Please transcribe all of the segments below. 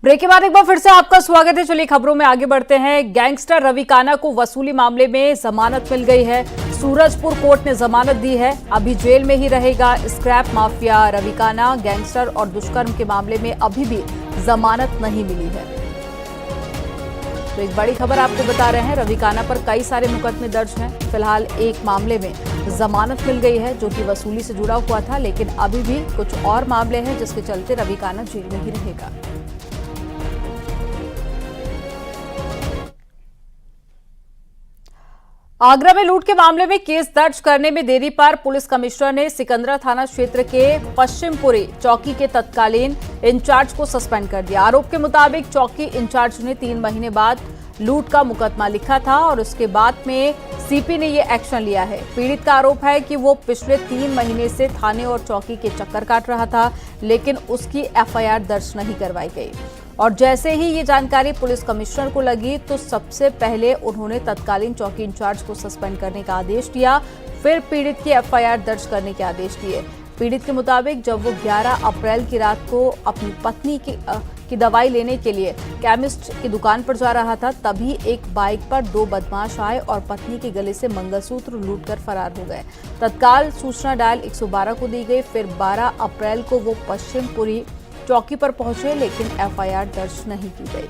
Break के बाद एक बार फिर से आपका स्वागत है। चलिए खबरों में आगे बढ़ते हैं। गैंगस्टर रवि काना को वसूली मामले में जमानत मिल गई है। सूरजपुर कोर्ट ने जमानत दी है, अभी जेल में ही रहेगा। स्क्रैप माफिया रवि काना गैंगस्टर और दुष्कर्म के मामले में अभी भी जमानत नहीं मिली है। तो एक बड़ी खबर आपको बता रहे हैं, रवि काना पर कई सारे मुकदमे दर्ज हैं। फिलहाल एक मामले में जमानत मिल गई है जो कि वसूली से जुड़ा हुआ था, लेकिन अभी भी कुछ और मामले हैं जिसके चलते रवि काना जेल में ही रहेगा। आगरा में लूट के मामले में केस दर्ज करने में देरी पर पुलिस कमिश्नर ने सिकंदरा थाना क्षेत्र के पश्चिमपुरी चौकी के तत्कालीन इंचार्ज को सस्पेंड कर दिया। आरोप के मुताबिक चौकी इंचार्ज ने 3 महीने बाद लूट का मुकदमा लिखा था और उसके बाद में सीपी ने यह एक्शन लिया है। पीड़ित का आरोप है कि वो पिछले 3 महीने से थाने और चौकी के चक्कर काट रहा था, लेकिन उसकी एफआईआर दर्ज नहीं करवाई गई। और जैसे ही ये जानकारी पुलिस कमिश्नर को लगी तो सबसे पहले उन्होंने तत्कालीन चौकी इंचार्ज को सस्पेंड करने का आदेश दिया, फिर पीड़ित की एफआईआर दर्ज करने के आदेश दिए। पीड़ित के मुताबिक जब वो 11 अप्रैल की रात को अपनी पत्नी की दवाई लेने के लिए केमिस्ट की दुकान पर जा रहा था, तभी एक बाइक पर 2 बदमाश आए और पत्नी के गले से मंगलसूत्र लूटकर फरार हो गए। तत्काल सूचना डायल 112 को दी गई। फिर 12 अप्रैल को वो पश्चिमपुरी चौकी पर पहुंचे, लेकिन एफआईआर दर्ज नहीं की गई।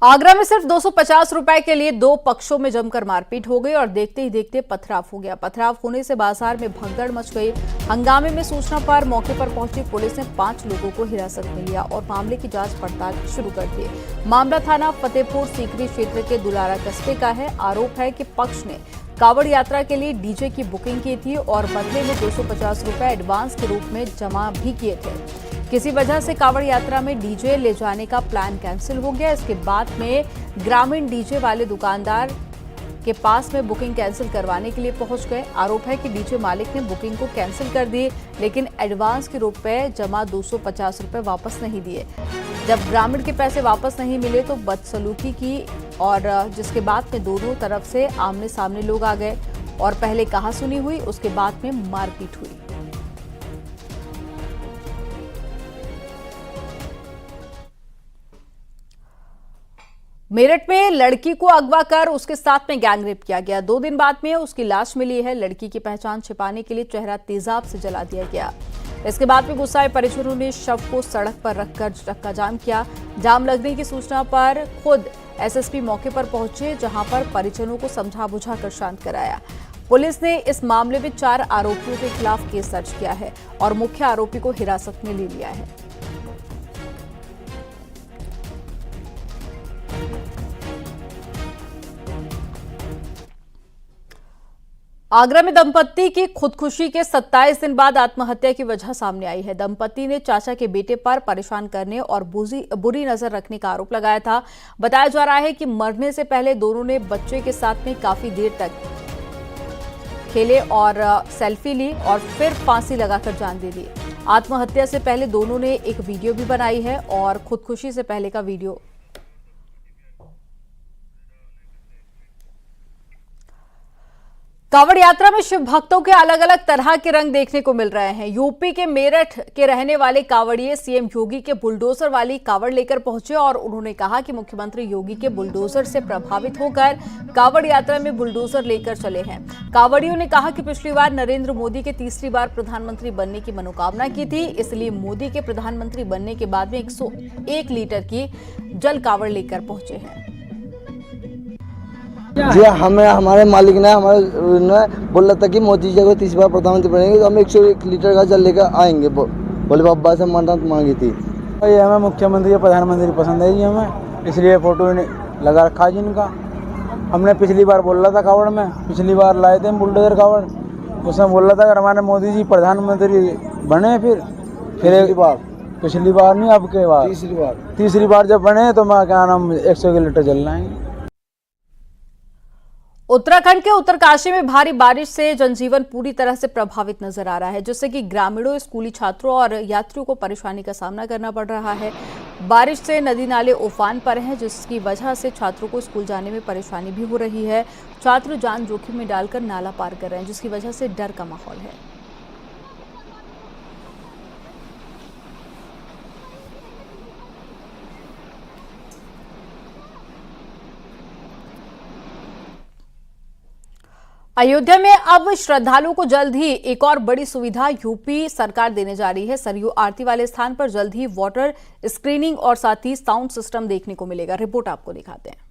आगरा में सिर्फ 250 रुपए के लिए 2 पक्षों में जमकर मारपीट हो गई और देखते ही देखते पथराव हो गया। पथराव होने से बाजार में भगदड़ मच गई। हंगामे में सूचना पर मौके पर पहुंची पुलिस ने 5 लोगों को हिरासत में लिया और मामले की जांच पड़ताल शुरू कर दी। मामला थाना फतेहपुर सीकरी क्षेत्र के दुलारा कस्बे का है। आरोप है कि पक्ष ने कावड़ यात्रा के लिए डीजे की बुकिंग की थी और बदले में 250 रुपए एडवांस के रूप में जमा भी किए थे। किसी वजह से कावड़ यात्रा में डीजे ले जाने का प्लान कैंसिल हो गया। इसके बाद में ग्रामीण डीजे वाले दुकानदार के पास में बुकिंग कैंसिल करवाने के लिए पहुंच गए। आरोप है कि डीजे मालिक ने बुकिंग को कैंसिल कर दी, लेकिन एडवांस के रूप में जमा 250 रुपए वापस नहीं दिए। जब ग्रामीण के पैसे वापस नहीं मिले तो बदसलूकी की और जिसके बाद में दोनों तरफ से आमने सामने लोग आ गए और पहले कहासुनी हुई, उसके बाद में मारपीट हुई। मेरठ में लड़की को अगवा कर उसके साथ में गैंगरेप किया गया। 2 दिन बाद में उसकी लाश मिली है। लड़की की पहचान छिपाने के लिए चेहरा तेजाब से जला दिया गया। इसके बाद में गुस्साए परिजनों ने शव को सड़क पर रखकर चक्का जाम किया। जाम लगने की सूचना पर खुद एसएसपी मौके पर पहुंचे, जहां पर परिजनों को समझा बुझाकर शांत कराया। पुलिस ने इस मामले में 4 आरोपियों के खिलाफ केस दर्ज किया है और मुख्य आरोपी को हिरासत में ले लिया है। आगरा में दंपत्ति की खुदकुशी के 27 दिन बाद आत्महत्या की वजह सामने आई है। दंपत्ति ने चाचा के बेटे पर परेशान करने और बुरी नजर रखने का आरोप लगाया था। बताया जा रहा है कि मरने से पहले दोनों ने बच्चे के साथ में काफी देर तक खेले और सेल्फी ली और फिर फांसी लगाकर जान दे दी। आत्महत्या से पहले दोनों ने एक वीडियो भी बनाई है और खुदकुशी से पहले का वीडियो। कावड़ यात्रा में शिव भक्तों के अलग अलग तरह के रंग देखने को मिल रहे हैं। यूपी के मेरठ के रहने वाले कावड़िए सीएम योगी के बुलडोजर वाली कावड़ लेकर पहुंचे और उन्होंने कहा कि मुख्यमंत्री योगी के बुलडोजर से प्रभावित होकर कावड़ यात्रा में बुलडोजर लेकर चले हैं। कावड़ियों ने कहा कि पिछली बार नरेंद्र मोदी के तीसरी बार प्रधानमंत्री बनने की मनोकामना की थी, इसलिए मोदी के प्रधानमंत्री बनने के बाद में 101 लीटर की जल कावड़ लेकर पहुंचे हैं। जी हमें हमारे मालिक ने बोल रहा था कि मोदी जी को 30 बार प्रधानमंत्री बनेंगे तो हम 101 लीटर का जल लेकर आएंगे। बोले बाबा से मन्नत मांगी थी। ये हमें मुख्यमंत्री या प्रधानमंत्री पसंद है जी, हमें इसलिए फोटो लगा रखा जी इनका। हमने पिछली बार बोल रहा था कावड़ में, पिछली बार लाए थे बुलडोजर कावड़, उसमें बोल रहा था अगर हमारे मोदी जी प्रधानमंत्री बने फिर पिछली बार नहीं अब के बार तीसरी बार जब बने तो मैं क्या नाम 101 लीटर जल लाएंगे। उत्तराखंड के उत्तरकाशी में भारी बारिश से जनजीवन पूरी तरह से प्रभावित नजर आ रहा है, जिससे कि ग्रामीणों, स्कूली छात्रों और यात्रियों को परेशानी का सामना करना पड़ रहा है। बारिश से नदी नाले उफान पर हैं, जिसकी वजह से छात्रों को स्कूल जाने में परेशानी भी हो रही है। छात्र जान जोखिम में डालकर नाला पार कर रहे हैं, जिसकी वजह से डर का माहौल है। अयोध्या में अब श्रद्धालुओं को जल्द ही एक और बड़ी सुविधा यूपी सरकार देने जा रही है। सरयू आरती वाले स्थान पर जल्द ही वाटर स्क्रीनिंग और साथ ही साउंड सिस्टम देखने को मिलेगा। रिपोर्ट आपको दिखाते हैं।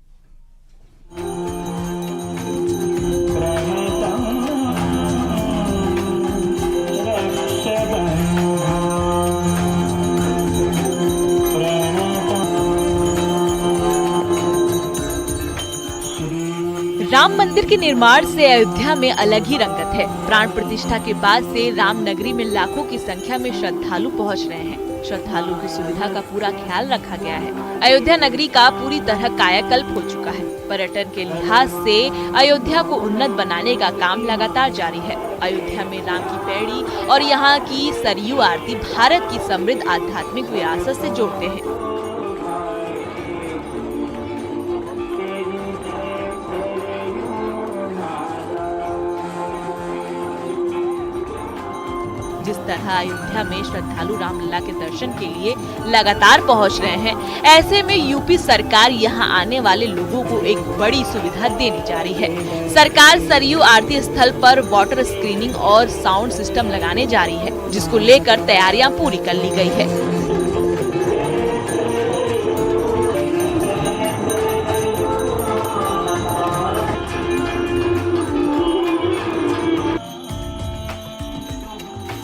राम मंदिर के निर्माण से अयोध्या में अलग ही रंगत है। प्राण प्रतिष्ठा के बाद से राम नगरी में लाखों की संख्या में श्रद्धालु पहुंच रहे हैं। श्रद्धालुओं की सुविधा का पूरा ख्याल रखा गया है। अयोध्या नगरी का पूरी तरह कायाकल्प हो चुका है। पर्यटन के लिहाज से अयोध्या को उन्नत बनाने का काम लगातार जारी है। अयोध्या में राम की पैड़ी और यहाँ की सरयू आरती भारत की समृद्ध आध्यात्मिक विरासत से जोड़ते हैं। जिस तरह अयोध्या में श्रद्धालु रामलला के दर्शन के लिए लगातार पहुंच रहे हैं, ऐसे में यूपी सरकार यहां आने वाले लोगों को एक बड़ी सुविधा देने जा रही है। सरकार सरयू आरती स्थल पर वाटर स्क्रीनिंग और साउंड सिस्टम लगाने जा रही है, जिसको लेकर तैयारियां पूरी कर ली गई है।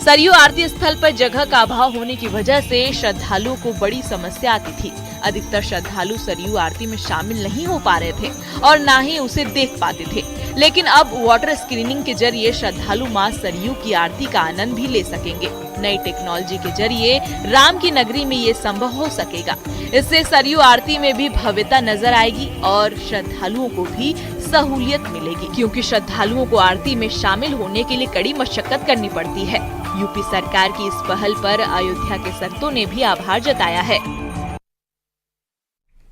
सरयू आरती स्थल पर जगह का अभाव होने की वजह से श्रद्धालुओं को बड़ी समस्या आती थी। अधिकतर श्रद्धालु सरयू आरती में शामिल नहीं हो पा रहे थे और ना ही उसे देख पाते थे। लेकिन अब वाटर स्क्रीनिंग के जरिए श्रद्धालु मां सरयू की आरती का आनंद भी ले सकेंगे। नई टेक्नोलॉजी के जरिए राम की नगरी में ये संभव हो सकेगा। इससे सरयू आरती में भी भव्यता नजर आएगी और श्रद्धालुओं को भी सहूलियत मिलेगी, क्योंकि श्रद्धालुओं को आरती में शामिल होने के लिए कड़ी मशक्कत करनी पड़ती है। यूपी सरकार की इस पहल पर अयोध्या के संतों ने भी आभार जताया है।